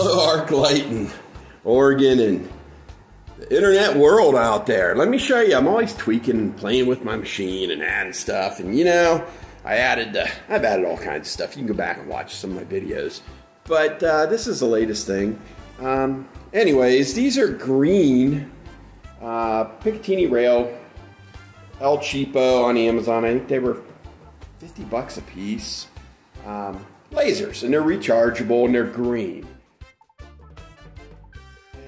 Hello, ArcLight in Oregon and the internet world out there. Let me show you. I'm always tweaking and playing with my machine and adding stuff. And you know, I've added all kinds of stuff. You can go back and watch some of my videos. But this is the latest thing. Anyways, these are green Picatinny rail El Cheapo on Amazon. I think they were 50 bucks a piece. Lasers, and they're rechargeable and they're green.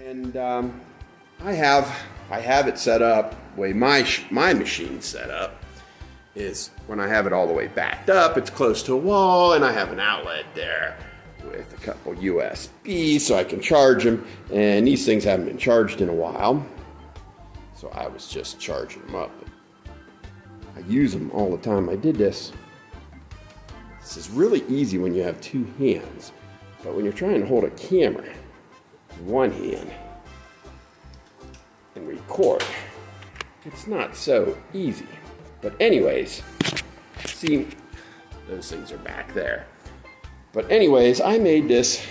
And I have it set up the way my machine's set up is when I have it all the way backed up, it's close to a wall, and I have an outlet there with a couple USB so I can charge them. And these things haven't been charged in a while, so I was just charging them up. I use them all the time. I did this. This is really easy when you have two hands, but when you're trying to hold a camera in one hand and record, it's not so easy. But anyways, see, those things are back there. But anyways, I made this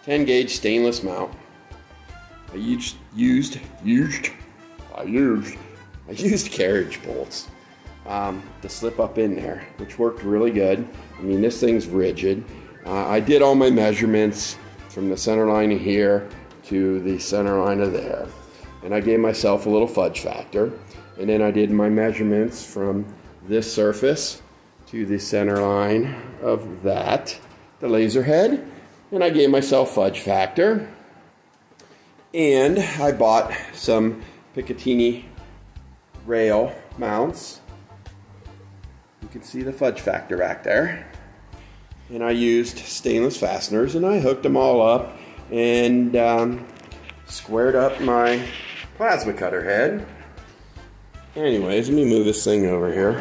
10 gauge stainless mount. I used carriage bolts to slip up in there, which worked really good. I mean, this thing's rigid. I did all my measurements from the center line of here to the center line of there. And I gave myself a little fudge factor. And then I did my measurements from this surface to the center line of that, the laser head. And I gave myself fudge factor. And I bought some Picatinny rail mounts. You can see the fudge factor back there. And I used stainless fasteners, and I hooked them all up and squared up my plasma cutter head. Anyways, let me move this thing over here.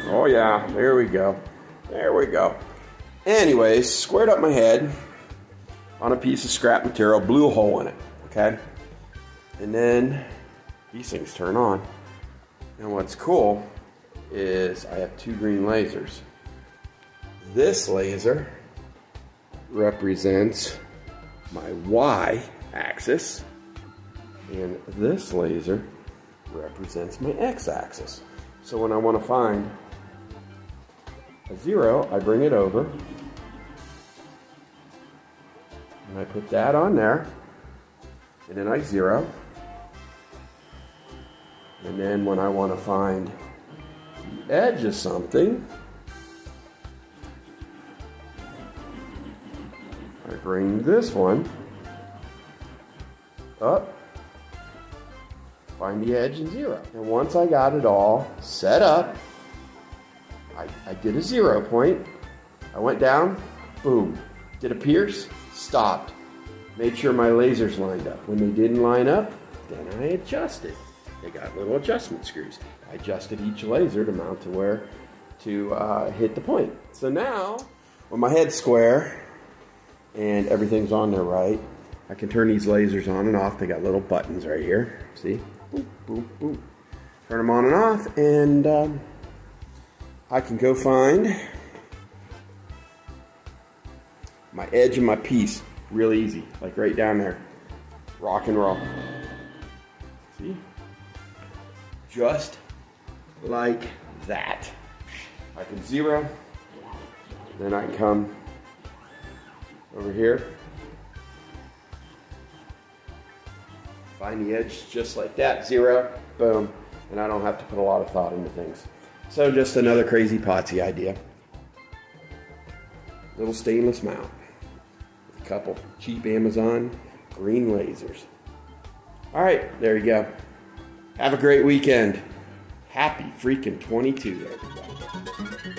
Oh yeah, there we go. There we go. Anyways, squared up my head on a piece of scrap material, blew a hole in it, okay? And then these things turn on. And what's cool is I have two green lasers. This laser represents my Y axis, and this laser represents my X axis. So when I want to find a 0, I bring it over and I put that on there, and then I 0. And then when I want to find the edge of something, I bring this one up, find the edge and 0. And once I got it all set up, I did a 0 point. I went down, boom, did a pierce, stopped. Made sure my lasers lined up. When they didn't line up, then I adjusted. They got little adjustment screws. I adjusted each laser to mount to where to hit the point. So now, when my head's square and everything's on there right, I can turn these lasers on and off. They got little buttons right here. See? Boom, boom, boom. Turn them on and off, and I can go find my edge of my piece real easy, like right down there. Rock and roll. See? Just like that. I can 0, then I can come over here, find the edge just like that, 0, boom, and I don't have to put a lot of thought into things. So just another crazy Pottsy idea. Little stainless mount with a couple cheap Amazon green lasers. All right, there you go. Have a great weekend. Happy freaking 22, everybody.